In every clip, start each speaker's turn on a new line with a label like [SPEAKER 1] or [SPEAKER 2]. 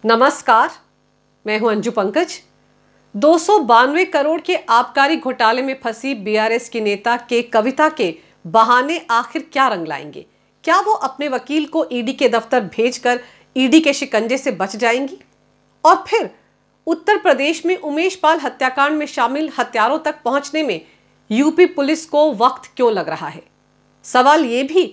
[SPEAKER 1] नमस्कार, मैं हूं अंजू पंकज। 292 करोड़ के आबकारी घोटाले में फंसी बीआरएस की नेता के कविता के बहाने आखिर क्या रंग लाएंगे? क्या वो अपने वकील को ईडी के दफ्तर भेजकर ईडी के शिकंजे से बच जाएंगी? और फिर उत्तर प्रदेश में उमेश पाल हत्याकांड में शामिल हत्यारों तक पहुंचने में यूपी पुलिस को वक्त क्यों लग रहा है? सवाल यह भी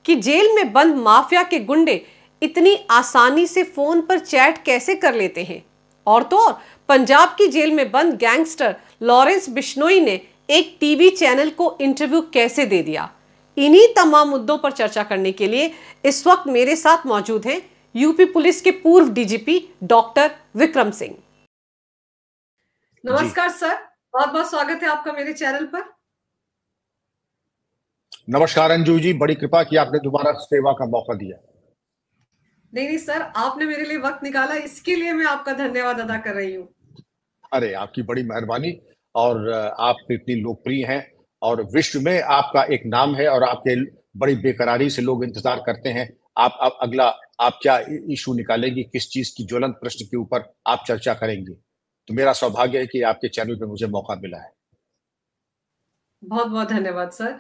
[SPEAKER 1] कि जेल में बंद माफिया के गुंडे इतनी आसानी से फोन पर चैट कैसे कर लेते हैं? और तो और पंजाब की जेल में बंद गैंगस्टर लॉरेंस बिश्नोई ने एक टीवी चैनल को इंटरव्यू कैसे दे दिया? इन्हीं तमाम मुद्दों पर चर्चा करने के लिए इस वक्त मेरे साथ मौजूद हैं यूपी पुलिस के पूर्व डीजीपी डॉक्टर विक्रम सिंह। नमस्कार सर, बहुत बहुत स्वागत है आपका मेरे चैनल पर।
[SPEAKER 2] नमस्कार अंजू जी, बड़ी कृपा कि आपने दोबारा सेवा का मौका दिया।
[SPEAKER 1] नहीं सर, आपने मेरे लिए वक्त निकाला, इसके लिए मैं आपका धन्यवाद अदा कर रही हूँ।
[SPEAKER 2] अरे आपकी बड़ी मेहरबानी। और आप इतनी लोकप्रिय हैं और विश्व में आपका एक नाम है और आपके बड़ी बेकरारी से लोग इंतजार करते हैं। आप अगला आप क्या इशू निकालेंगे, किस चीज की ज्वलंत प्रश्न के ऊपर आप चर्चा करेंगे? तो मेरा सौभाग्य है कि आपके चैनल पे मुझे मौका मिला है।
[SPEAKER 1] बहुत बहुत धन्यवाद सर।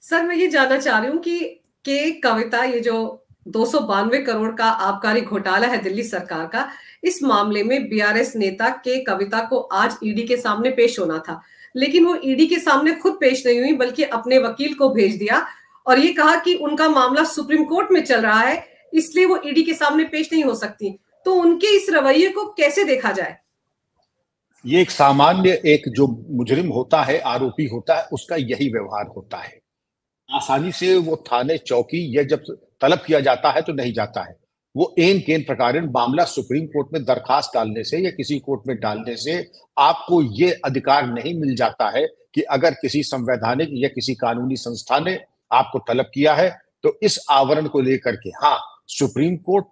[SPEAKER 1] सर, मैं ये जानना चाह रही हूँ कि कविता, ये जो 292 करोड़ का आबकारी घोटाला है दिल्ली सरकार का, इस मामले में बीआरएस नेता के कविता को आज ईडी के सामने पेश होना था, लेकिन वो ईडी के सामने खुद पेश नहीं हुई बल्कि अपने वकील को भेज दिया और ये कहा कि उनका मामला सुप्रीम कोर्ट में चल रहा है, इसलिए वो ईडी के सामने पेश नहीं हो सकती। तो उनके इस रवैये को कैसे देखा जाए?
[SPEAKER 2] ये एक सामान्य, एक जो मुजरिम होता है, आरोपी होता है, उसका यही व्यवहार होता है। आसानी से वो थाने चौकी या जब तलब किया जाता है तो नहीं जाता है। वो एन केन प्रकार मामला सुप्रीम कोर्ट में दरखास्त डालने से या किसी कोर्ट में डालने से आपको ये अधिकार नहीं मिल जाता है कि अगर किसी संवैधानिक या किसी कानूनी संस्था ने आपको तलब किया है तो इस आवरण को लेकर के, हाँ, सुप्रीम कोर्ट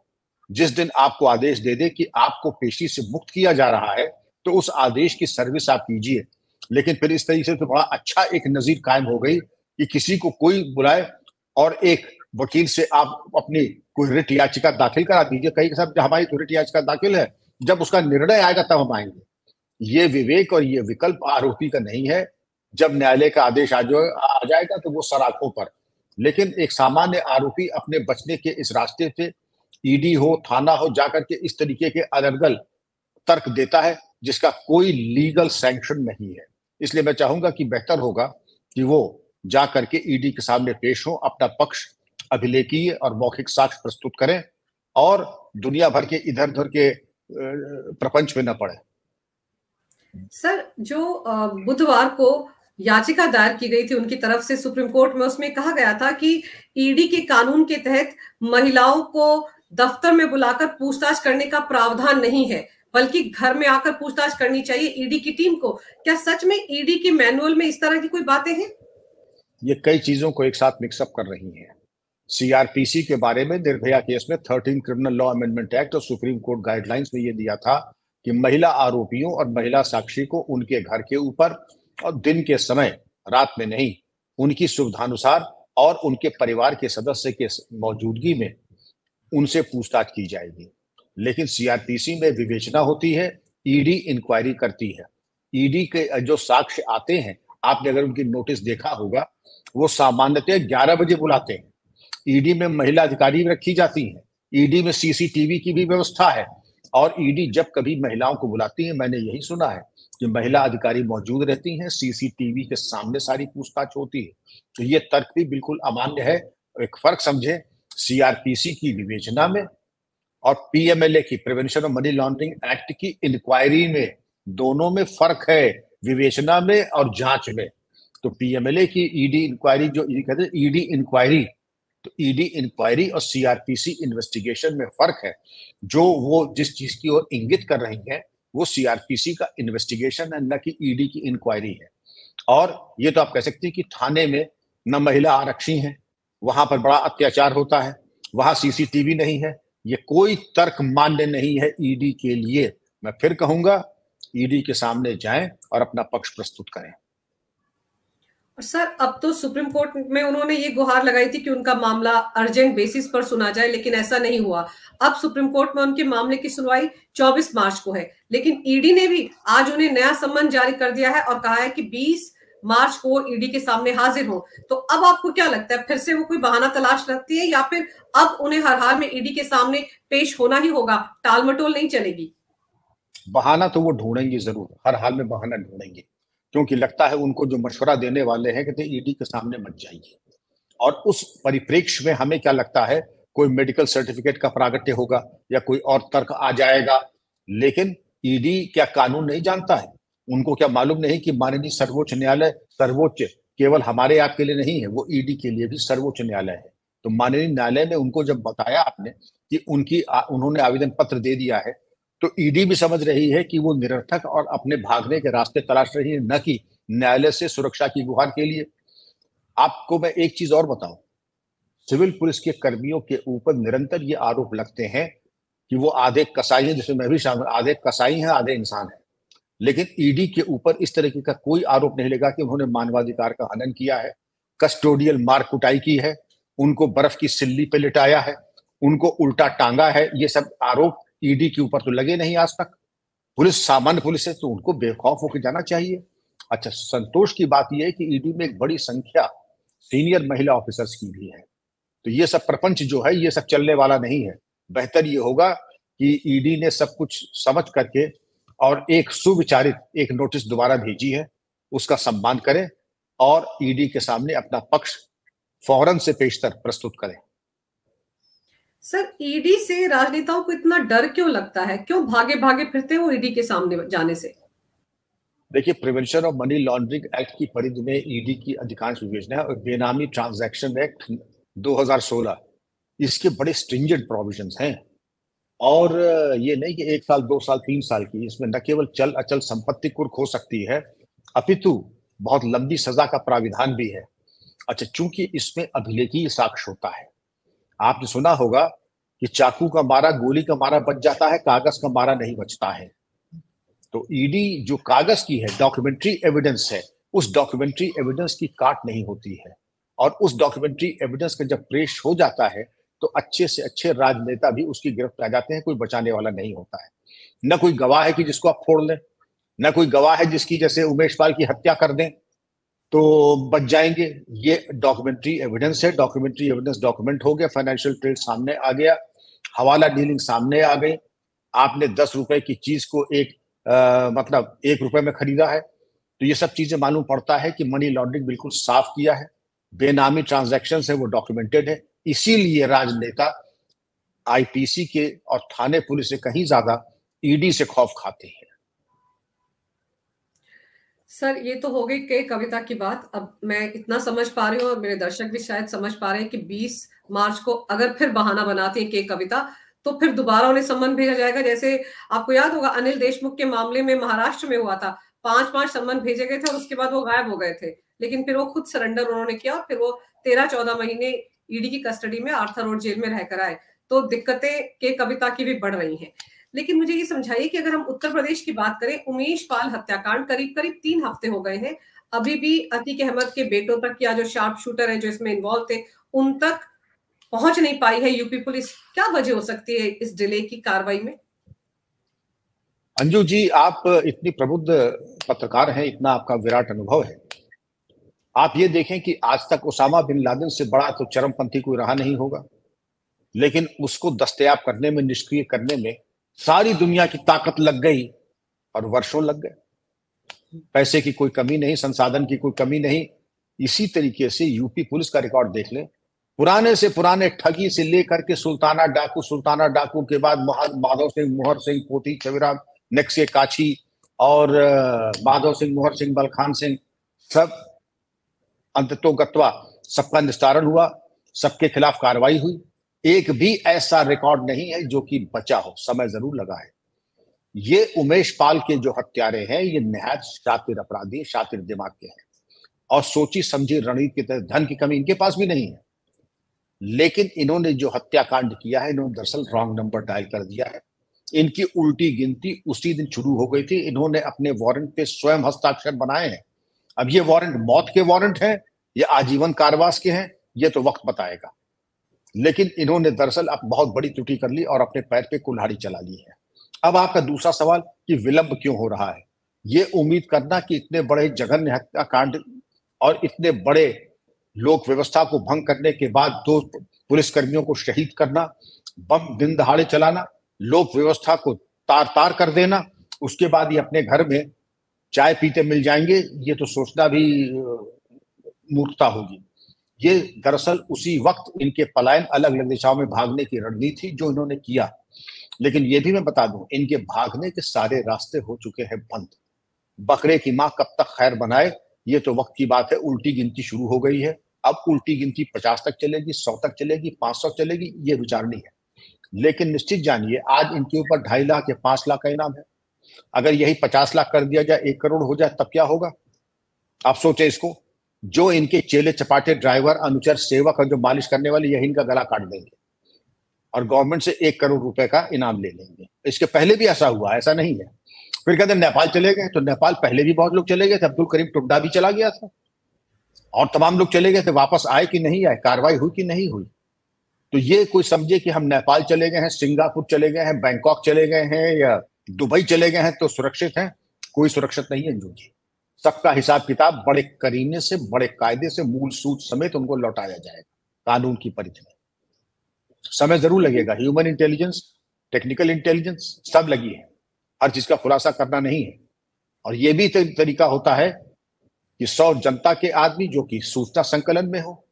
[SPEAKER 2] जिस दिन आपको आदेश दे दे कि आपको पेशी से मुक्त किया जा रहा है तो उस आदेश की सर्विस आप कीजिए। लेकिन फिर इस तरीके से तो बड़ा अच्छा एक नजीर कायम हो गई कि किसी को कोई बुलाए और एक वकील से आप अपनी कोई रिट याचिका दाखिल करा दीजिए। कहीं साहब हमारी तो रिट याचिका दाखिल है, जब उसका निर्णय आएगा तब हम आएंगे। ये विवेक और ये विकल्प आरोपी का नहीं है। जब न्यायालय का आदेश आ जाएगा तो वो सराखों पर। लेकिन एक सामान्य आरोपी अपने बचने के इस रास्ते से ईडी हो, थाना हो, जाकर के इस तरीके के अलर्गल तर्क देता है जिसका कोई लीगल सैंक्शन नहीं है। इसलिए मैं चाहूंगा कि बेहतर होगा कि वो जा करके ईडी के सामने पेश हो, अपना पक्ष अभिलेखीय और मौखिक साक्ष्य प्रस्तुत करें और दुनिया भर के इधर उधर के प्रपंच में न पड़े।
[SPEAKER 1] सर, जो बुधवार को याचिका दायर की गई थी उनकी तरफ से सुप्रीम कोर्ट में, उसमें कहा गया था कि ईडी के कानून के तहत महिलाओं को दफ्तर में बुलाकर पूछताछ करने का प्रावधान नहीं है, बल्कि घर में आकर पूछताछ करनी चाहिए ईडी की टीम को। क्या सच में ईडी के मैनुअल में इस तरह की कोई बातें हैं?
[SPEAKER 2] ये कई चीजों को एक साथ मिक्सअप कर रही हैं। सीआरपीसी के बारे में निर्भया केस में 13 क्रिमिनल लॉ अमेंडमेंट एक्ट और सुप्रीम कोर्ट गाइडलाइंस में ये दिया था कि महिला आरोपियों और महिला साक्षी को उनके घर के ऊपर और दिन के समय, रात में नहीं, उनकी सुविधानुसार और उनके परिवार के सदस्य के मौजूदगी में उनसे पूछताछ की जाएगी। लेकिन सीआरपीसी में विवेचना होती है, ईडी इंक्वायरी करती है। ईडी के जो साक्ष्य आते हैं, आपने अगर उनकी नोटिस देखा होगा, वो सामान्यतः 11 बजे बुलाते हैं। ईडी में महिला अधिकारी रखी जाती हैं, ईडी में सीसीटीवी की भी व्यवस्था है और ईडी जब कभी महिलाओं को बुलाती है, मैंने यही सुना है कि महिला अधिकारी मौजूद रहती हैं, सीसीटीवी के सामने सारी पूछताछ होती है। तो ये तर्क भी बिल्कुल अमान्य है। एक फर्क समझे, सीआरपीसी की विवेचना में और पीएमएलए की, prevention of money laundering act की इंक्वायरी में, दोनों में फर्क है, विवेचना में और जांच में। तो पीएमएलए की ईडी इंक्वायरी, जो कहते हैं ईडी इंक्वायरी, तो ईडी इंक्वायरी और सीआरपीसी इन्वेस्टिगेशन में फर्क है। जो वो जिस चीज की ओर इंगित कर रही है वो सीआरपीसी का इन्वेस्टिगेशन है, न कि ईडी की इंक्वायरी है। और ये तो आप कह सकते हैं कि थाने में न महिला आरक्षी हैं, वहां पर बड़ा अत्याचार होता है, वहां सीसीटीवी नहीं है। ये कोई तर्क मान्य नहीं है ईडी के लिए। मैं फिर कहूंगा, ईडी के सामने जाएं और अपना पक्ष प्रस्तुत करें।
[SPEAKER 1] और सर, अब तो सुप्रीम कोर्ट में उन्होंने ये गुहार लगाई थी कि उनका मामला अर्जेंट बेसिस पर सुना जाए, लेकिन ऐसा नहीं हुआ। अब सुप्रीम कोर्ट में उनके मामले की सुनवाई 24 मार्च को है, लेकिन ईडी ने भी आज उन्हें नया सम्मन जारी कर दिया है और कहा है कि 20 मार्च को वो ईडी के सामने हाजिर हो। तो अब आपको क्या लगता है, फिर से वो कोई बहाना तलाश रखती है, या फिर अब उन्हें हर हाल में ईडी के सामने पेश होना ही होगा, टाल मटोल नहीं चलेगी?
[SPEAKER 2] बहाना तो वो ढूंढेंगे जरूर, हर हाल में बहाना ढूंढेंगे, क्योंकि लगता है उनको जो मशवरा देने वाले हैं कहते ईडी के सामने मत जाइए। और उस परिप्रेक्ष्य में हमें क्या लगता है, कोई मेडिकल सर्टिफिकेट का प्रागट्य होगा या कोई और तर्क आ जाएगा। लेकिन ईडी क्या कानून नहीं जानता है? उनको क्या मालूम नहीं कि माननीय सर्वोच्च न्यायालय सर्वोच्च केवल हमारे आपके लिए नहीं है, वो ईडी के लिए भी सर्वोच्च न्यायालय है। तो माननीय न्यायालय ने उनको जब बताया आपने कि उन्होंने आवेदन पत्र दे दिया है, तो ईडी भी समझ रही है कि वो निरर्थक और अपने भागने के रास्ते तलाश रही है, न कि न्यायालय से सुरक्षा की गुहार के लिए। आपको मैं एक चीज और बताऊं, सिविल पुलिस के कर्मियों के ऊपर निरंतर ये आरोप लगते हैं कि वो आधे कसाई हैं, जिसमें मैं भी शामिल, आधे कसाई हैं आधे इंसान हैं। लेकिन ईडी के ऊपर इस तरीके का कोई आरोप नहीं लगा कि उन्होंने मानवाधिकार का हनन किया है, कस्टोडियल मार कुटाई की है, उनको बर्फ की सिल्ली पे लिटाया है, उनको उल्टा टांगा है। ये सब आरोप ईडी के ऊपर तो लगे नहीं आज तक। पुलिस सामान्य पुलिस है तो उनको बेखौफ होकर जाना चाहिए। अच्छा, संतोष की बात यह है कि ईडी में एक बड़ी संख्या सीनियर महिला ऑफिसर्स की भी है। तो ये सब प्रपंच जो है ये सब चलने वाला नहीं है। बेहतर ये होगा कि ईडी ने सब कुछ समझ करके और एक सुविचारित एक नोटिस दोबारा भेजी है, उसका सम्मान करें और ईडी के सामने अपना पक्ष फौरन से पेशतर प्रस्तुत करें।
[SPEAKER 1] सर, ईडी से राजनेताओं को इतना डर क्यों लगता है? क्यों भागे भागे फिरते हैं वो ईडी के सामने जाने से?
[SPEAKER 2] देखिए, prevention of money laundering act की परिधि में ईडी की अधिकांश विवेचना है और बेनामी ट्रांजैक्शन एक्ट 2016, इसके बड़े स्ट्रिंजेंट प्रोविजंस हैं। और ये नहीं कि 1 साल 2 साल 3 साल की, इसमें न केवल चल अचल संपत्ति कुर्क हो सकती है, अपितु बहुत लंबी सजा का प्राविधान भी है। अच्छा, चूंकि इसमें अभिलेखीय साक्ष्य होता है, आपने सुना होगा कि चाकू का मारा गोली का मारा बच जाता है, कागज का मारा नहीं बचता है। तो ईडी जो कागज की है, डॉक्यूमेंट्री एविडेंस है, उस डॉक्यूमेंट्री एविडेंस की काट नहीं होती है। और उस डॉक्यूमेंट्री एविडेंस का जब पेश हो जाता है तो अच्छे से अच्छे राजनेता भी उसकी गिरफ्त आ जाते हैं, कोई बचाने वाला नहीं होता है। न कोई गवाह है कि जिसको आप फोड़ लें, न कोई गवाह है जिसकी जैसे उमेश पाल की हत्या कर दें तो बच जाएंगे। ये डॉक्यूमेंट्री एविडेंस है, डॉक्यूमेंट्री एविडेंस डॉक्यूमेंट हो गया, फाइनेंशियल ट्रेड सामने आ गया, हवाला डीलिंग सामने आ गई, आपने 10 रुपए की चीज को मतलब 1 रुपए में खरीदा है, तो ये सब चीजें मालूम पड़ता है कि मनी लॉन्ड्रिंग बिल्कुल साफ किया है, बेनामी ट्रांजैक्शन है वो डॉक्यूमेंटेड है। इसीलिए राजनेता आईपीसी के और थाने पुलिस से कहीं ज्यादा ईडी से खौफ खाते हैं।
[SPEAKER 1] सर, ये तो हो गई के कविता की बात। अब मैं इतना समझ पा रही हूँ और मेरे दर्शक भी शायद समझ पा रहे हैं कि 20 मार्च को अगर फिर बहाना बनाती है के कविता, तो फिर दोबारा उन्हें सम्मन भेजा जाएगा। जैसे आपको याद होगा, अनिल देशमुख के मामले में महाराष्ट्र में हुआ था, 5-5 सम्मन भेजे गए थे और उसके बाद वो गायब हो गए थे। लेकिन फिर वो खुद सरेंडर उन्होंने किया और फिर वो 13-14 महीने ईडी की कस्टडी में आर्थर रोड जेल में रहकर आए। तो दिक्कतें के कविता की भी बढ़ रही हैं। लेकिन मुझे ये समझाइए कि अगर हम उत्तर प्रदेश की बात करें, उमेश पाल हत्याकांड करीब करीब 3 हफ्ते हो गए हैं, अभी भी अतीक अहमद के बेटों तक या जो शार्प शूटर है जो इसमें इन्वॉल्व थे उन तक पहुंच नहीं पाई है यूपी पुलिस। क्या वजह हो सकती है इस डिले की कार्रवाई में?
[SPEAKER 2] अंजू जी, आप इतनी प्रबुद्ध पत्रकार हैं, इतना आपका विराट अनुभव है। आप ये देखें कि आज तक उसामा बिन लादेन से बड़ा तो चरमपंथी कोई रहा नहीं होगा, लेकिन उसको दस्तयाब करने में, निष्क्रिय करने में सारी दुनिया की ताकत लग गई और वर्षों लग गए। पैसे की कोई कमी नहीं, संसाधन की कोई कमी नहीं। इसी तरीके से यूपी पुलिस का रिकॉर्ड देख लें, पुराने से पुराने ठगी से लेकर के सुल्ताना डाकू के बाद माधव सिंह, मोहर सिंह, पोती चविरा, नेक्से काछी और माधव सिंह, मोहर सिंह, बलखान सिंह, सब अंततोगत्वा सबका निस्तारण हुआ, सबके खिलाफ कार्रवाई हुई। एक भी ऐसा रिकॉर्ड नहीं है जो कि बचा हो, समय जरूर लगा है। ये उमेश पाल के जो हत्यारे हैं ये निहायत शातिर अपराधी, शातिर दिमाग के हैं और सोची समझी रणनीति के तहत, धन की कमी इनके पास भी नहीं है। लेकिन इन्होंने जो हत्याकांड किया है, इन्होंने दरअसल रॉन्ग नंबर डायल कर दिया है। इनकी उल्टी गिनती उसी दिन शुरू हो गई थी। इन्होंने अपने वारंट पे स्वयं हस्ताक्षर बनाए हैं अब ये वारंट मौत के वारंट हैं या आजीवन कारावास के हैं, ये तो वक्त बताएगा। लेकिन इन्होंने दरअसल अब बहुत बड़ी त्रुटि कर ली और अपने पैर पे कुल्हाड़ी चला ली है। अब आपका दूसरा सवाल कि विलंब क्यों हो रहा है, ये उम्मीद करना कि इतने बड़े जघन्य हत्याकांड और इतने बड़े लोक व्यवस्था को भंग करने के बाद 2 पुलिसकर्मियों को शहीद करना, बम दिन दहाड़े चलाना, लोक व्यवस्था को तार तार कर देना, उसके बाद ये अपने घर में चाय पीते मिल जाएंगे, ये तो सोचना भी मूर्खता होगी। ये दरअसल उसी वक्त इनके पलायन अलग अलग दिशाओं में भागने की रणनीति जो इन्होंने किया। लेकिन ये भी मैं बता दूं, इनके भागने के सारे रास्ते हो चुके हैं बंद। बकरे की मां कब तक खैर बनाए, ये तो वक्त की बात है। उल्टी गिनती शुरू हो गई है। अब उल्टी गिनती 50 तक चलेगी, 100 तक चलेगी, 500 चलेगी, ये विचार नहीं है। लेकिन निश्चित जानिए, आज इनके ऊपर 2.5 लाख या 5 लाख का इनाम है। अगर यही 50 लाख कर दिया जाए, 1 करोड़ हो जाए, तब क्या होगा? आप सोचे इसको। जो इनके चेले चपाटे, ड्राइवर, अनुचर, सेवक और जो मालिश करने वाले, यही इनका गला काट देंगे और गवर्नमेंट से 1 करोड़ रुपए का इनाम ले लेंगे। इसके पहले भी ऐसा हुआ, ऐसा नहीं है। फिर कहते नेपाल चले गए, तो नेपाल पहले भी बहुत लोग चले गए थे। अब्दुल करीम टुड्डा भी चला गया था और तमाम लोग चले गए थे। वापस आए कि नहीं आए, कार्रवाई हुई कि नहीं हुई? तो ये कोई समझे कि हम नेपाल चले गए हैं, सिंगापुर चले गए हैं, बैंकॉक चले गए हैं या दुबई चले गए हैं तो सुरक्षित हैं। कोई सुरक्षित नहीं है अंजू जी। सबका हिसाब किताब बड़े करीने से, बड़े कायदे से, मूल सूद समेत उनको लौटाया जाएगा कानून की परिधि में। समय जरूर लगेगा। ह्यूमन इंटेलिजेंस, टेक्निकल इंटेलिजेंस सब लगी है। हर चीज का खुलासा करना नहीं है। और यह भी तरीका होता है कि 100 जनता के आदमी जो कि सूचना संकलन में हो,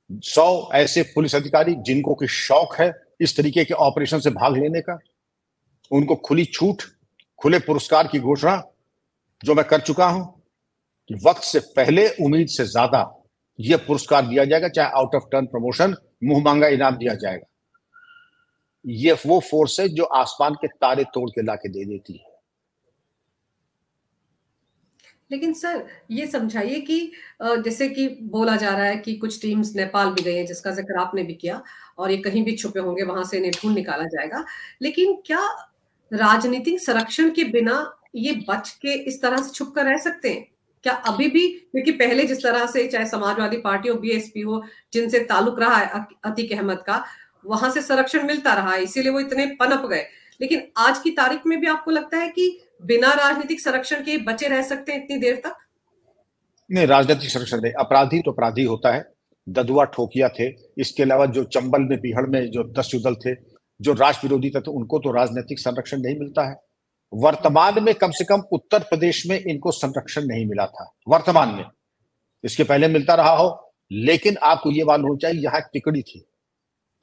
[SPEAKER 2] 100 ऐसे पुलिस अधिकारी जिनको की शौक है इस तरीके के ऑपरेशन से भाग लेने का, उनको खुली छूट, खुले पुरस्कार की घोषणा जो मैं कर चुका हूं कि वक्त से पहले उम्मीद से ज्यादा यह पुरस्कार दिया जाएगा, चाहे आउट ऑफ टर्न प्रमोशन, मुंह मांगा इनाम दिया जाएगा। ये वो फोर्स है जो आसमान के तारे तोड़ के लाके दे देती है।
[SPEAKER 1] लेकिन सर ये समझाइए कि जैसे कि बोला जा रहा है कि कुछ टीम्स नेपाल भी गई हैं, जिसका जिक्र आपने भी किया, और ये कहीं भी छुपे होंगे, वहां से इन्हें ढूंढ निकाला जाएगा। लेकिन क्या राजनीतिक संरक्षण के बिना ये बच के इस तरह से छुप कर रह सकते हैं क्या अभी भी? क्योंकि पहले जिस तरह से चाहे समाजवादी पार्टी हो, बीएसपी हो, जिनसे ताल्लुक रहा है अतीक अहमद का, वहां से संरक्षण मिलता रहा है, इसीलिए वो इतने पनप गए। लेकिन आज की तारीख में भी आपको लगता है कि बिना राजनीतिक संरक्षण के बचे रह सकते हैं इतनी देर तक?
[SPEAKER 2] नहीं, राजनीतिक संरक्षण नहीं। अपराधी तो अपराधी होता है। ददुआ ठोकिया थे, इसके अलावा जो चंबल में, बिहड़ में जो 10 युगल थे, जो राष्ट्र विरोधी थे, उनको तो राजनीतिक संरक्षण नहीं मिलता है। वर्तमान में कम से कम उत्तर प्रदेश में इनको संरक्षण नहीं मिला था वर्तमान में। इसके पहले मिलता रहा हो, लेकिन आपको ये मालूम होना चाहिए, यहाँ टिकड़ी थी।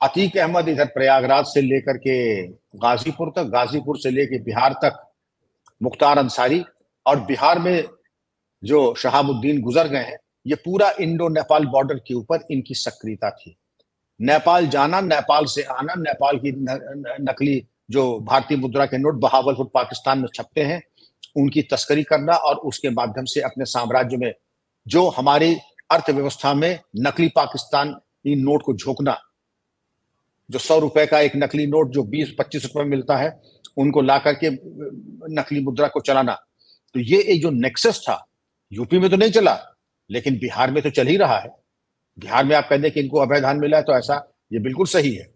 [SPEAKER 2] अतीक अहमद इधर प्रयागराज से लेकर के गाजीपुर तक, गाजीपुर से लेकर बिहार तक मुख्तार अंसारी, और बिहार में जो शहाबुद्दीन गुजर गए हैं, ये पूरा इंडो नेपाल बॉर्डर के ऊपर इनकी सक्रियता थी। नेपाल जाना, नेपाल से आना, नेपाल की नकली जो भारतीय मुद्रा के नोट बहावलपुर पाकिस्तान में छपते हैं, उनकी तस्करी करना और उसके माध्यम से अपने साम्राज्य में जो हमारी अर्थव्यवस्था में नकली पाकिस्तानी नोट को झोंकना, जो 100 रुपए का एक नकली नोट जो 20-25 रुपए में मिलता है, उनको ला करके नकली मुद्रा को चलाना। तो ये एक जो नेक्सस था, यूपी में तो नहीं चला, लेकिन बिहार में तो चल ही रहा है। बिहार में आप कहते हैं कि इनको अभय दान मिला है, तो ऐसा ये बिल्कुल सही है।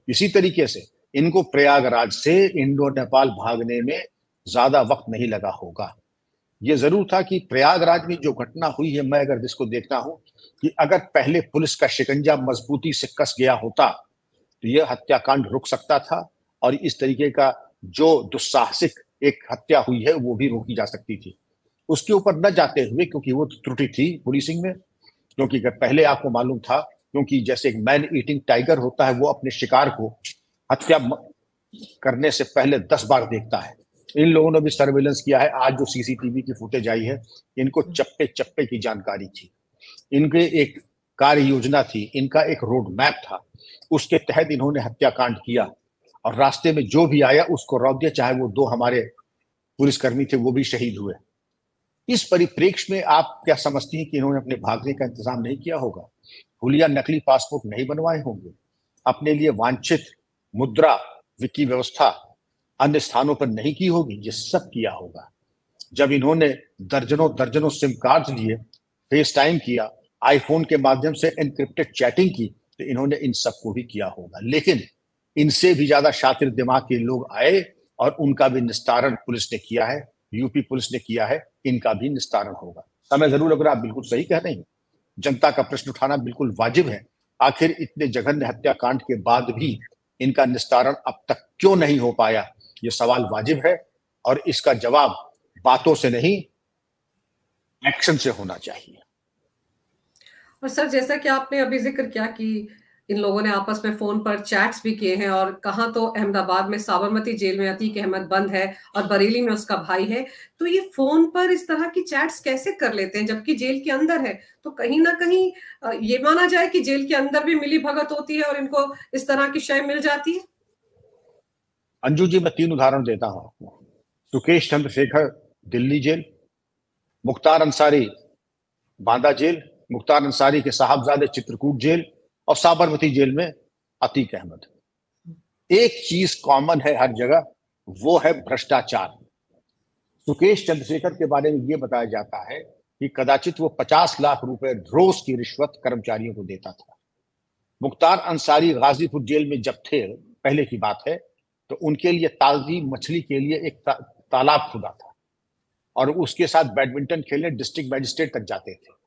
[SPEAKER 2] इसी तरीके से इनको प्रयागराज से इंडो नेपाल भागने में ज्यादा वक्त नहीं लगा होगा। ये जरूर था कि प्रयागराज में जो घटना हुई है, मैं अगर जिसको देखता हूं कि अगर पहले पुलिस का शिकंजा मजबूती से कस गया होता तो यह हत्याकांड रुक सकता था, और इस तरीके का जो दुस्साहसिक एक हत्या हुई है वो भी रोकी जा सकती थी। उसके ऊपर न जाते हुए, क्योंकि वो त्रुटि थी पुलिसिंग में, क्योंकि अगर पहले आपको मालूम था, क्योंकि जैसे एक मैन ईटिंग टाइगर होता है, वो अपने शिकार को हत्या करने से पहले 10 बार देखता है। इन लोगों ने भी सर्वेलेंस किया है। आज जो सीसीटीवी की फुटेज आई है, इनको चप्पे चप्पे की जानकारी थी, इनके एक कार्य योजना थी, इनका एक रोड मैप था, उसके तहत इन्होंने हत्याकांड किया और रास्ते में जो भी आया उसको रौंद दिया। चाहे वो 2 हमारे पुलिसकर्मी थे, वो भी शहीद हुए। इस परिप्रेक्ष्य में आप क्या समझती हैं कि इन्होंने अपने भागने का इंतजाम नहीं किया होगा? हुलिया नकली पासपोर्ट नहीं बनवाए होंगे? अपने लिए वांछित मुद्रा की व्यवस्था अन्य स्थानों पर नहीं की होगी? ये सब किया होगा। जब इन्होंने दर्जनों दर्जनों सिम कार्ड लिए, फेस टाइम किया, आईफोन के माध्यम से एनक्रिप्टेड चैटिंग की, तो इन्होंने इन सबको भी किया होगा। लेकिन इनसे भी ज्यादा शातिर दिमाग के लोग आए और उनका भी निस्तारण पुलिस ने किया है, यूपी पुलिस ने किया है, इनका भी निस्तारण होगा। समय जरूर लग रहा, आप बिल्कुल सही कह रहे हैं, जनता का प्रश्न उठाना बिल्कुल वाजिब है। आखिर इतने जघन्य हत्याकांड के बाद भी इनका निस्तारण अब तक क्यों नहीं हो पाया, ये सवाल वाजिब है, और इसका जवाब बातों से नहीं, एक्शन से होना चाहिए।
[SPEAKER 1] और सर, जैसा कि आपने अभी जिक्र किया कि इन लोगों ने आपस में फोन पर चैट्स भी किए हैं, और कहाँ तो अहमदाबाद में साबरमती जेल में अतीक अहमद बंद है और बरेली में उसका भाई है, तो ये फोन पर इस तरह की चैट्स कैसे कर लेते हैं जबकि जेल के अंदर है? तो कहीं ना कहीं ये माना जाए कि जेल के अंदर भी मिली भगत होती है और इनको इस तरह की शय मिल जाती है।
[SPEAKER 2] अंजू जी, मैं 3 उदाहरण देता हूं आपको। सुकेश चंद्रशेखर दिल्ली जेल, मुख्तार अंसारी बांदा जेल, मुख्तार अंसारी के साहबजादे चित्रकूट जेल, और साबरमती जेल में अतीक अहमद। एक चीज कॉमन है हर जगह, वो है भ्रष्टाचार। सुकेश चंद्रशेखर के बारे में यह बताया जाता है कि कदाचित वो 50 लाख रुपए रोज की रिश्वत कर्मचारियों को देता था। मुख्तार अंसारी गाजीपुर जेल में जब थे, पहले की बात है, तो उनके लिए ताजी मछली के लिए एक तालाब खुदा था, और उसके साथ बैडमिंटन खेलने डिस्ट्रिक्ट मैजिस्ट्रेट तक जाते थे।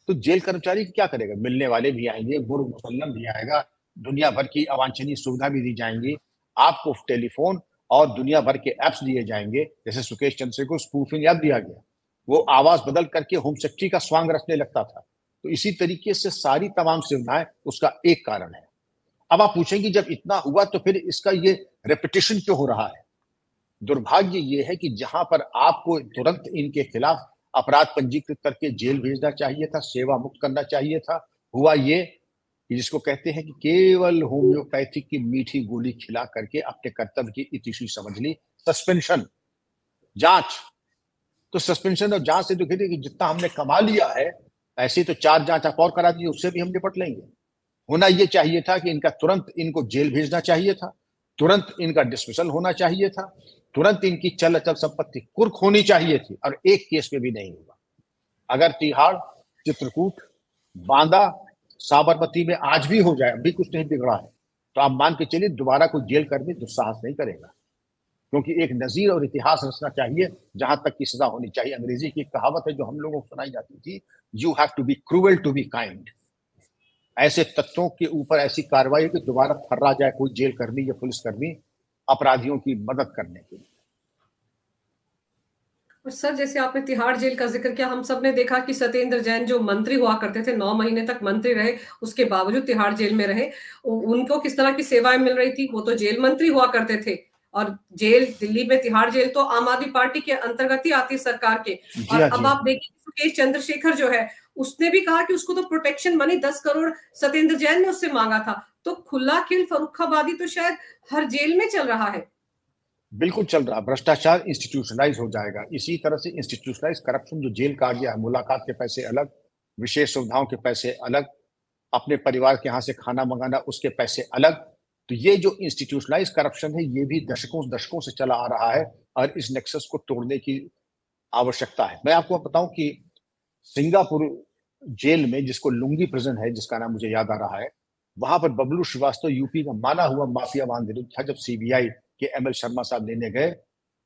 [SPEAKER 2] तो जेल कर्मचारी क्या करेगा? मिलने वाले भी आएंगे, बुर्ग मुसल्लम भी आएगा, दुनिया भर की अवांछनीय सुविधा भी दी जाएंगी, आपको टेलीफोन और दुनिया भर के एप्स दिए जाएंगे। जैसे सुकेश चंद्रशेखर को स्पूफिंग ऐप दिया गया, वो आवाज बदल करके होम सेक्रेटरी का स्वांग रखने लगता था। तो इसी तरीके से सारी तमाम सुविधाएं उसका एक कारण है। अब आप पूछेंगे जब इतना हुआ तो फिर इसका ये रेपिटेशन क्यों हो रहा है? दुर्भाग्य ये है कि जहां पर आपको तुरंत इनके खिलाफ अपराध पंजीकृत करके जेल भेजना चाहिए था, सेवा मुक्त करना चाहिए था, हुआ ये कि जिसको कहते हैं कि केवल होम्योपैथी की मीठी गोली खिला करके अपने कर्तव्य की इतिशी समझ ली, सस्पेंशन, जांच। तो सस्पेंशन और जांच से तो कहते कि जितना हमने कमा लिया है, ऐसी तो 4 जांच आप और करा दीजिए, उससे भी हम निपट लेंगे। होना यह चाहिए था कि इनका तुरंत इनको जेल भेजना चाहिए था, तुरंत इनका डिसमिसल होना चाहिए था, तुरंत इनकी चल अचल संपत्ति कुर्क होनी चाहिए थी, और एक केस में भी नहीं हुआ। अगर तिहाड़, चित्रकूट, बांदा, साबरमती में आज भी हो जाए, अभी कुछ नहीं बिगड़ा है, तो आप मान के चलिए दोबारा कोई जेल कर्मी दुस्साहस नहीं करेगा, क्योंकि एक नजीर और इतिहास रचना चाहिए जहां तक की सजा होनी चाहिए। अंग्रेजी की एक कहावत है जो हम लोगों को सुनाई जाती थी, you have to be cruel to be kind. ऐसे तत्वों के ऊपर ऐसी कार्रवाई कि दोबारा थर्रा जाए कोई जेल कर्मी या पुलिसकर्मी अपराधियों की मदद करने के लिए।
[SPEAKER 1] और सर, जैसे आपने तिहाड़ जेल का जिक्र किया, हम सब ने देखा कि सत्येंद्र जैन जो मंत्री हुआ करते थे, 9 महीने तक मंत्री रहे, उसके बावजूद तिहाड़ जेल में रहे, उनको किस तरह की सेवाएं मिल रही थी? वो तो जेल मंत्री हुआ करते थे, और जेल दिल्ली में तिहाड़ जेल तो आम आदमी पार्टी के अंतर्गत ही आती है, सरकार के। और अब आप देखिए सुकेश चंद्रशेखर जो है, उसने भी कहा कि उसको तो प्रोटेक्शन मनी 10 करोड़ सत्येंद्र जैन ने उससे मांगा था। तो खुला खिल फर्रुखाबादी तो शायद हर जेल में चल रहा है।
[SPEAKER 2] बिल्कुल चल रहा। भ्रष्टाचार इंस्टीट्यूशनलाइज हो जाएगा। इसी तरह से इंस्टीट्यूशनलाइज करप्शन जो जेल का आ गया है, मुलाकात के पैसे अलग, विशेष सुविधाओं के पैसे अलग, अपने परिवार के यहाँ से खाना मंगाना उसके पैसे अलग। तो ये जो इंस्टीट्यूशनलाइज करप्शन है, ये भी दशकों दशकों से चला आ रहा है, और इस नेक्सस को तोड़ने की आवश्यकता है। मैं आपको बताऊं कि सिंगापुर जेल में, जिसको लुंगी प्रिजन है, जिसका नाम मुझे याद आ रहा है, वहां पर बबलू श्रीवास्तव यूपी का माना हुआ माफिया वाहन विरुद्ध था। जब सीबीआई के एमएल शर्मा साहब लेने गए,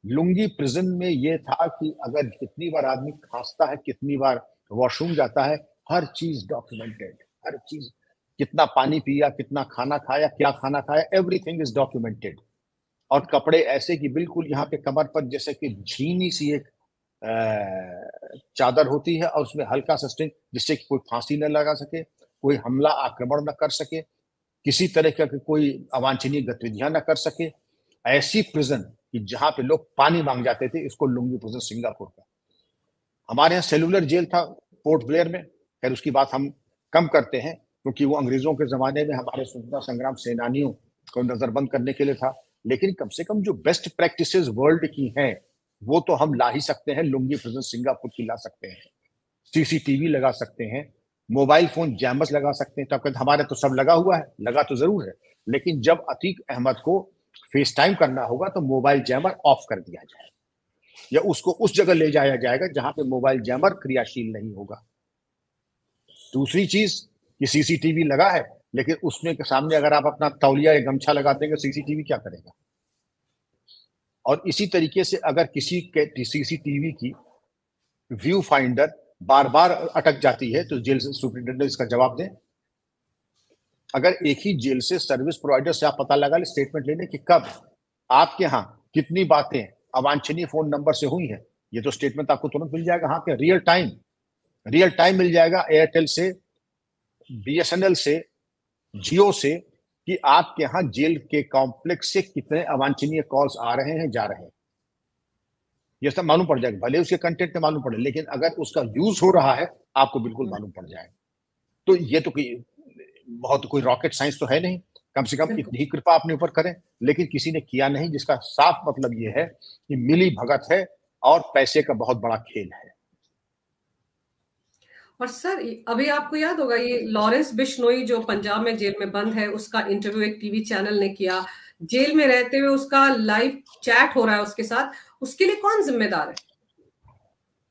[SPEAKER 2] लुंगी प्रिजन में यह था कि अगर कितनी बार आदमी खांसता है, कितनी बार वॉशरूम जाता है, हर चीज डॉक्यूमेंटेड, हर चीज, कितना पानी पिया, कितना खाना खाया, क्या खाना खाया, एवरीथिंग इज डॉक्यूमेंटेड। और कपड़े ऐसे कि बिल्कुल यहाँ पे कमर पर जैसे कि झीनी सी एक चादर होती है, और उसमें हल्का सा स्ट्रिंग, जिससे कि कोई फांसी न लगा सके, कोई हमला आक्रमण न कर सके, किसी तरह का कोई अवांछनीय गतिविधियां न कर सके। ऐसी प्रिजन कि जहां पे लोग पानी मांग जाते थे, इसको लुंगी प्रिजन सिंगापुर का। हमारे यहाँ सेलुलर जेल था पोर्ट ब्लेयर में, खैर उसकी बात हम कम करते हैं, क्योंकि वो अंग्रेजों के जमाने में हमारे स्वतंत्रता संग्राम सेनानियों को नजरबंद करने के लिए था। लेकिन कम से कम जो बेस्ट प्रैक्टिसेस वर्ल्ड की हैं, वो तो हम ला ही सकते हैं। लुंगी प्रिजन सिंगापुर की ला सकते हैं, सीसीटीवी लगा सकते हैं, मोबाइल फोन जैमर्स लगा सकते हैं। तो हमारे तो सब लगा हुआ है, लगा तो जरूर है, लेकिन जब अतीक अहमद को फेस टाइम करना होगा तो मोबाइल जैमर ऑफ कर दिया जाए। या उसको उस जगह ले जाया जाएगा जहां पे मोबाइल जैमर क्रियाशील नहीं होगा। दूसरी चीज कि सीसीटीवी लगा है, लेकिन उसमें के सामने अगर आप अपना तौलिया या गमछा लगा देंगे, सीसीटीवी क्या करेगा? और इसी तरीके से अगर किसी के सीसीटीवी की व्यू फाइंडर बार बार अटक जाती है तो जेल सुपरिटेंडेंट इसका जवाब दें। अगर एक ही जेल से सर्विस प्रोवाइडर से आप पता लगा ले स्टेटमेंट लेने कि कब आपके यहाँ कितनी बातें अवांछनीय फोन नंबर से हुई है, ये तो स्टेटमेंट आपको तुरंत मिल जाएगा। हाँ, क्या रियल टाइम मिल जाएगा एयरटेल से, बीएसएनएल से, जियो से, कि आपके यहाँ जेल के कॉम्प्लेक्स से कितने अवांछनीय कॉल्स आ रहे हैं, जा रहे हैं। ये सब मालूम पड़ जाएगा, भले उसके कंटेंट में मालूम पड़े, लेकिन अगर उसका यूज हो रहा है आपको बिल्कुल मालूम पड़ जाएगा। तो ये तो बहुत कोई रॉकेट साइंस तो है नहीं, कम से कम इतनी ही कृपा अपने ऊपर करें। लेकिन किसी ने किया नहीं, जिसका साफ मतलब ये है कि मिली भगत है और पैसे का बहुत बड़ा खेल है।
[SPEAKER 1] और सर, अभी आपको याद होगा ये लॉरेंस बिश्नोई जो पंजाब में जेल में बंद है, उसका इंटरव्यू एक टीवी चैनल ने किया। जेल में रहते हुए उसका लाइव चैट हो रहा है उसके साथ, उसके लिए कौन जिम्मेदार है?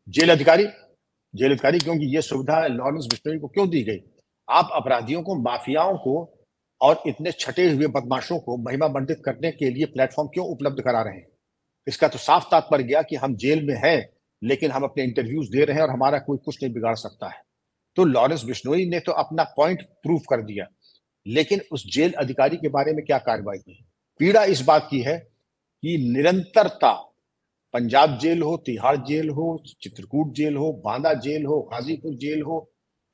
[SPEAKER 2] जेल अधिकारी, क्योंकि ये सुविधा लॉरेंस बिश्नोई को क्यों दी गई? आप अपराधियों को, माफियाओं को और इतने छटे हुए बदमाशों को महिमा मंडित करने के लिए प्लेटफॉर्म क्यों उपलब्ध करा रहे हैं? इसका तो साफ तात्पर्य गया कि हम जेल में हैं, लेकिन हम अपने इंटरव्यूज दे रहे हैं और हमारा कोई कुछ नहीं बिगाड़ सकता है। तो लॉरेंस बिश्नोई ने तो अपना पॉइंट प्रूव कर दिया, लेकिन उस जेल अधिकारी के बारे में क्या कार्रवाई की? पीड़ा इस बात की है कि निरंतरता, पंजाब जेल हो, तिहाड़ जेल हो, चित्रकूट जेल हो, बांदा जेल हो, गाजीपुर जेल हो,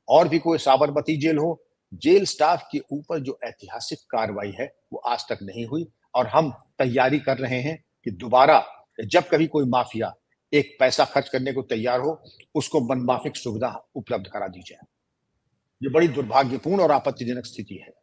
[SPEAKER 2] और भी कोई साबरमती जेल हो, जेल स्टाफ के ऊपर जो ऐतिहासिक कार्रवाई है वो आज तक नहीं हुई। और हम तैयारी कर रहे हैं कि दोबारा जब कभी कोई माफिया एक पैसा खर्च करने को तैयार हो, उसको मनमाफिक सुविधा उपलब्ध करा दी जाए। ये बड़ी दुर्भाग्यपूर्ण और आपत्तिजनक स्थिति है।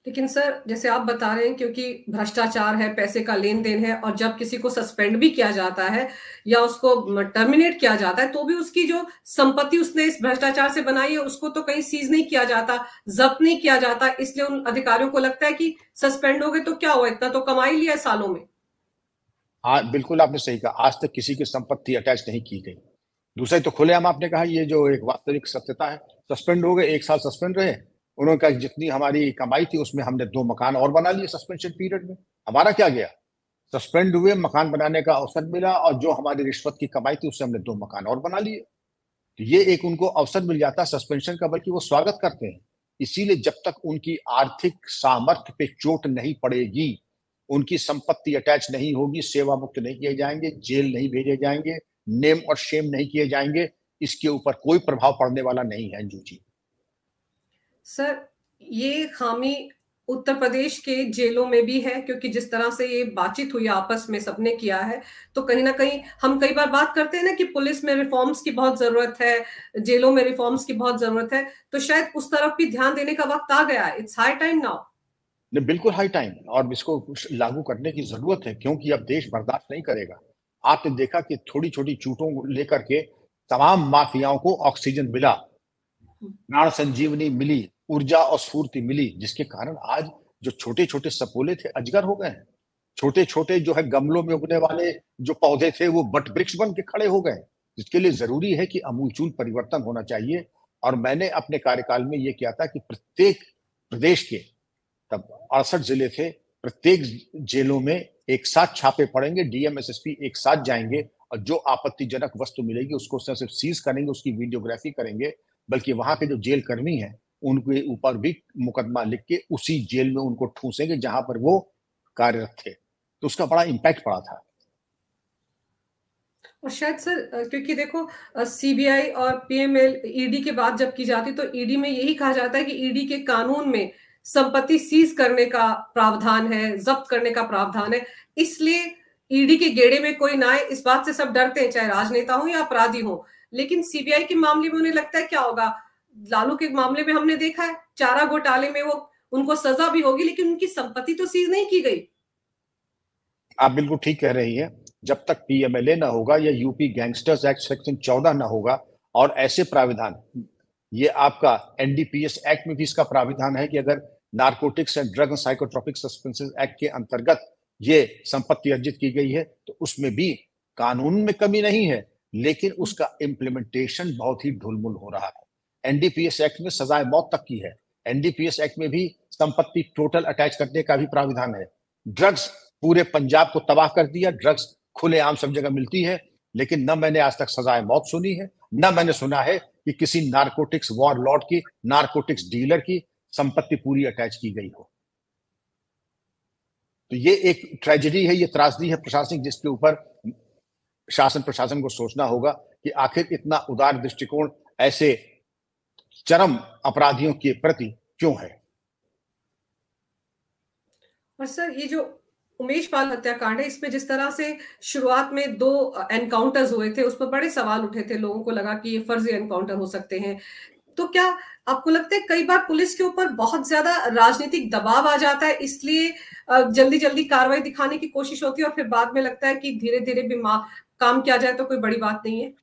[SPEAKER 1] लेकिन सर, जैसे आप बता रहे हैं, क्योंकि भ्रष्टाचार है, पैसे का लेन देन है, और जब किसी को सस्पेंड भी किया जाता है या उसको टर्मिनेट किया जाता है, तो भी उसकी जो संपत्ति उसने इस भ्रष्टाचार से बनाई है उसको तो कहीं सीज नहीं किया जाता, जब्त नहीं किया जाता। इसलिए उन अधिकारियों को लगता है कि सस्पेंड हो गए तो क्या हुआ, इतना तो कमा ही लिया सालों में।
[SPEAKER 2] हाँ, बिल्कुल आपने सही कहा, आज तक किसी की संपत्ति अटैच नहीं की गई। दूसरा तो खुलेआम आपने कहा, ये जो एक वास्तविक सत्यता है, सस्पेंड हो गए, 1 साल सस्पेंड रहे, उन्होंने कहा जितनी हमारी कमाई थी उसमें हमने 2 मकान और बना लिए सस्पेंशन पीरियड में। हमारा क्या गया? सस्पेंड हुए, मकान बनाने का अवसर मिला, और जो हमारी रिश्वत की कमाई थी उससे हमने 2 मकान और बना लिए। तो ये एक उनको अवसर मिल जाता सस्पेंशन का, बल्कि वो स्वागत करते हैं। इसीलिए जब तक उनकी आर्थिक सामर्थ्य पे चोट नहीं पड़ेगी, उनकी संपत्ति अटैच नहीं होगी, सेवा मुक्त नहीं किए जाएंगे, जेल नहीं भेजे जाएंगे, नेम और शेम नहीं किए जाएंगे, इसके ऊपर कोई प्रभाव पड़ने वाला नहीं है। अंजू जी,
[SPEAKER 1] सर, ये खामी उत्तर प्रदेश के जेलों में भी है, क्योंकि जिस तरह से ये बातचीत हुई आपस में सबने किया है, तो कहीं ना कहीं हम कई बार बात करते हैं ना कि पुलिस में रिफॉर्म्स की बहुत जरूरत है, जेलों में रिफॉर्म्स की बहुत जरूरत है, तो शायद उस तरफ भी ध्यान देने का वक्त आ गया है। It's high time now.
[SPEAKER 2] बिल्कुल हाई टाइम, और इसको लागू करने की जरूरत है, क्योंकि अब देश बर्दाश्त नहीं करेगा। आपने देखा कि थोड़ी छोटी चूटों को लेकर के तमाम माफियाओं को ऑक्सीजन मिला, प्राण संजीवनी मिली, ऊर्जा और स्फूर्ति मिली, जिसके कारण आज जो छोटे छोटे सपोले थे अजगर हो गए हैं। छोटे छोटे जो है गमलों में उगने वाले जो पौधे थे वो बट वृक्ष बन के खड़े हो गए। जिसके लिए जरूरी है कि अमूलचूल परिवर्तन होना चाहिए। और मैंने अपने कार्यकाल में ये किया था कि प्रत्येक प्रदेश के, तब 68 जिले थे, प्रत्येक जेलों में एक साथ छापे पड़ेंगे, डीएम एसएसपी एक साथ जाएंगे, और जो आपत्तिजनक वस्तु मिलेगी उसको सिर्फ सीज करेंगे, उसकी वीडियोग्राफी करेंगे। बल्कि वहां के जो जेल कर्मी हैं उनके ऊपर भी मुकदमा लिख के उसी जेल में उनको ठूसेंगे जहां पर वो कार्यरत थे। तो उसका बड़ा इम्पैक्ट पड़ा था।
[SPEAKER 1] और शायद सर, क्योंकि देखो, सीबीआई और पीएमएल, ईडी की बात जब की जाती तो ईडी में यही कहा जाता है कि ईडी के कानून में संपत्ति सीज करने का प्रावधान है, जब्त करने का प्रावधान है, इसलिए ईडी के गेड़े में कोई ना आए, इस बात से सब डरते हैं, चाहे राजनेता हो या अपराधी हो। लेकिन सीबीआई के मामले में उन्हें लगता है क्या होगा। लालू के मामले में हमने देखा है, चारा घोटाले में वो उनको सजा भी होगी, लेकिन उनकी संपत्ति तो सीज नहीं की गई।
[SPEAKER 2] आप बिल्कुल ठीक कह रही है। जब तक पीएमएलए ना होगा या यूपी गैंगस्टर्स एक्ट सेक्शन 14 ना होगा, और ऐसे प्राविधान, ये आपका एनडीपीएस एक्ट में भी इसका प्राविधान है कि अगर narcotics and drug and psychotropic substances act के अंतर्गत ये संपत्ति अर्जित की गई है, तो उसमें भी कानून में कमी नहीं है, लेकिन उसका इम्प्लीमेंटेशन बहुत ही ढुलमुल हो रहा है। एनडीपीएस एक्ट में सजाए मौत तक की है। एनडीपीएस एक्ट में भी संपत्ति टोटल अटैच करने का भी प्राविधान है। ड्रग्स पूरे पंजाब को तबाह कर दिया, ड्रग्स खुलेआम सब जगह मिलती है, लेकिन न मैंने आज तक सजाए मौत सुनी है, न मैंने सुना है कि किसी नारकोटिक्स वॉरलॉर्ड की, नारकोटिक्स डीलर की संपत्ति पूरी अटैच की गई हो। तो ये एक ट्रेजेडी है, ये त्रासदी है प्रशासनिक, जिसके ऊपर शासन प्रशासन को सोचना होगा कि आखिर इतना उदार दृष्टिकोण ऐसे चरम अपराधियों के प्रति क्यों है।
[SPEAKER 1] और सर, ये जो उमेश पाल हत्याकांड है, इसमें जिस तरह से शुरुआत में 2 एनकाउंटर्स हुए थे, उस पर बड़े सवाल उठे थे, लोगों को लगा कि ये फर्जी एनकाउंटर हो सकते हैं। तो क्या आपको लगता है कई बार पुलिस के ऊपर बहुत ज्यादा राजनीतिक दबाव आ जाता है, इसलिए जल्दी जल्दी कार्रवाई दिखाने की कोशिश होती है और फिर बाद में लगता है कि धीरे धीरे भी काम किया जाए तो कोई बड़ी बात नहीं है?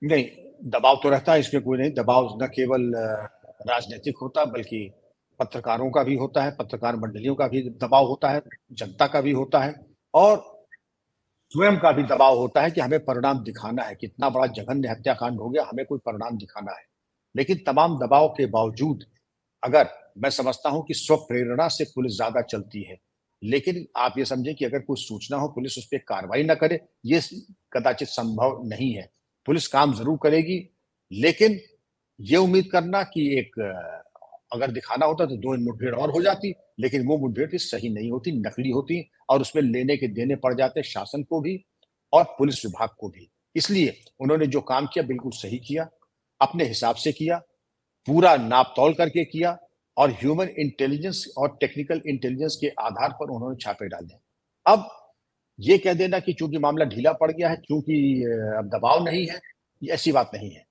[SPEAKER 2] नहीं, दबाव तो रहता है, इसमें कोई नहीं। दबाव न केवल राजनीतिक होता बल्कि पत्रकारों का भी होता है, पत्रकार मंडलियों का भी दबाव होता है, जनता का भी होता है, और स्वयं का भी दबाव होता है कि हमें परिणाम दिखाना है। कितना बड़ा जघन्य हत्याकांड हो गया, हमें कोई परिणाम दिखाना है। लेकिन तमाम दबाव के बावजूद अगर मैं समझता हूं कि स्वप्रेरणा से पुलिस ज्यादा चलती है, लेकिन आप ये समझें कि अगर कोई सूचना हो, पुलिस उस पर कार्रवाई ना करे, ये कदाचित संभव नहीं है। पुलिस काम जरूर करेगी, लेकिन ये उम्मीद करना कि एक अगर दिखाना होता तो 2 मुठभेड़ और हो जाती, लेकिन वो मुठभेड़ भी सही नहीं होती, नकली होती, और उसमें लेने के देने पड़ जाते शासन को भी और पुलिस विभाग को भी। इसलिए उन्होंने जो काम किया बिल्कुल सही किया, अपने हिसाब से किया, पूरा नाप तौल करके किया, और ह्यूमन इंटेलिजेंस और टेक्निकल इंटेलिजेंस के आधार पर उन्होंने छापे डाले। अब ये कह देना कि चूंकि मामला ढीला पड़ गया है, क्योंकि अब दबाव नहीं है, ये ऐसी बात नहीं है।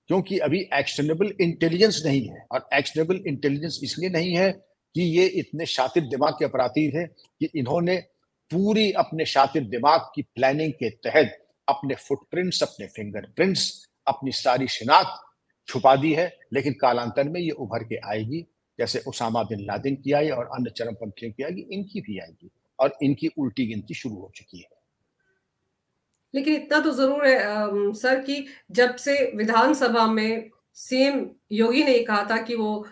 [SPEAKER 2] क्योंकि अभी एक्शनेबल इंटेलिजेंस नहीं है, और एक्शनेबल इंटेलिजेंस इसलिए नहीं है कि ये इतने शातिर दिमाग के अपराधी हैं कि इन्होंने पूरी अपने शातिर दिमाग की प्लानिंग के तहत अपने फुटप्रिंट्स, अपने फिंगरप्रिंट्स, अपनी सारी शिनाख्त छुपा दी है। लेकिन कालांतर में ये उभर के आएगी, जैसे उसामा बिन लादेन की आई और अन्य चरमपंथियों की आएगी, इनकी भी आएगी, और इनकी उल्टी गिनती शुरू हो चुकी है।
[SPEAKER 1] लेकिन इतना तो जरूर है सर कि जब से विधानसभा में सीएम योगी ने कहा था कि वो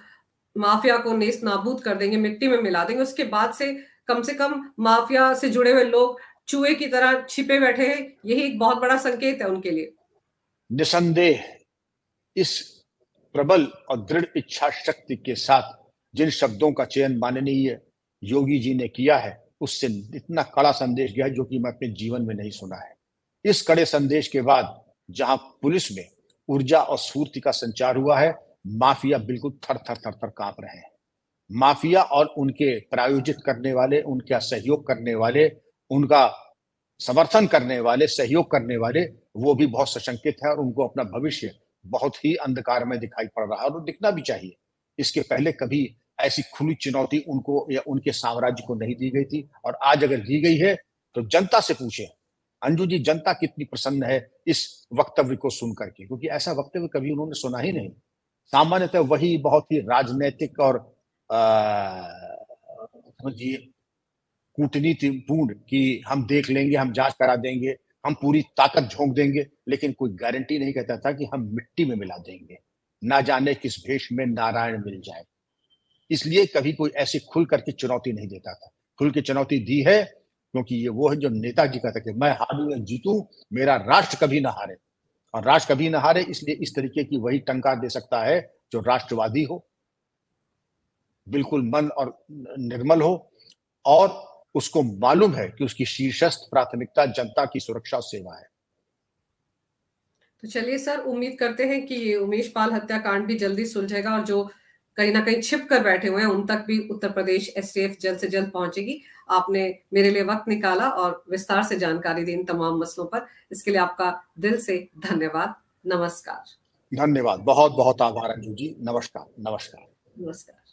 [SPEAKER 1] माफिया को नेस्त नाबूद कर देंगे, मिट्टी में मिला देंगे, उसके बाद से कम माफिया से जुड़े हुए लोग चूहे की तरह छिपे बैठे हैं। यही एक बहुत बड़ा संकेत है उनके लिए।
[SPEAKER 2] निसंदेह इस प्रबल और दृढ़ इच्छा शक्ति के साथ जिन शब्दों का चयन माननीय योगी जी ने किया है, उससे इतना कड़ा संदेश गया है जो कि मैं अपने जीवन में नहीं सुना है। इस कड़े संदेश के बाद जहां पुलिस में ऊर्जा और स्फूर्ति का संचार हुआ है, माफिया बिल्कुल थर थर थर थर कांप रहे हैं। माफिया और उनके प्रायोजित करने वाले, उनका सहयोग करने वाले, उनका समर्थन करने वाले, सहयोग करने वाले, वो भी बहुत सशंकित है, और उनको अपना भविष्य बहुत ही अंधकार में दिखाई पड़ रहा है, और दिखना भी चाहिए। इसके पहले कभी ऐसी खुली चुनौती उनको या उनके साम्राज्य को नहीं दी गई थी, और आज अगर दी गई है तो जनता से पूछे अंजू जी, जनता कितनी प्रसन्न है इस वक्तव्य को सुनकर के, क्योंकि ऐसा वक्तव्य कभी उन्होंने सुना ही नहीं। सामान्यतः वही बहुत ही राजनीतिक और समझिए कूटनीतिपूर्ण कि हम देख लेंगे, हम जांच करा देंगे, हम पूरी ताकत झोंक देंगे, लेकिन कोई गारंटी नहीं कहता था कि हम मिट्टी में मिला देंगे, ना जाने किस भेष में नारायण मिल जाए। इसलिए कभी कोई ऐसी खुल करके चुनौती नहीं देता था। खुल के चुनौती दी है क्योंकि ये वो है जो नेताजी कहते थे, मैं हारूं या जीतूं, मेरा राष्ट्र कभी ना हारे। और राष्ट्र कभी ना हारे, इसलिए इस तरीके की वही टंकार दे सकता है जो राष्ट्रवादी हो, बिल्कुल मन और निर्मल हो, और उसको मालूम है कि उसकी शीर्षस्थ प्राथमिकता जनता की सुरक्षा और सेवा है।
[SPEAKER 1] तो चलिए सर, उम्मीद करते हैं कि ये उमेश पाल हत्याकांड भी जल्दी सुलझेगा, और जो कहीं ना कहीं छिप कर बैठे हुए हैं उन तक भी उत्तर प्रदेश एसटीएफ जल्द से जल्द पहुंचेगी। आपने मेरे लिए वक्त निकाला और विस्तार से जानकारी दी इन तमाम मसलों पर, इसके लिए आपका दिल से धन्यवाद। नमस्कार।
[SPEAKER 2] धन्यवाद, बहुत बहुत आभार अंजू जी। नमस्कार। नमस्कार।
[SPEAKER 1] नमस्कार।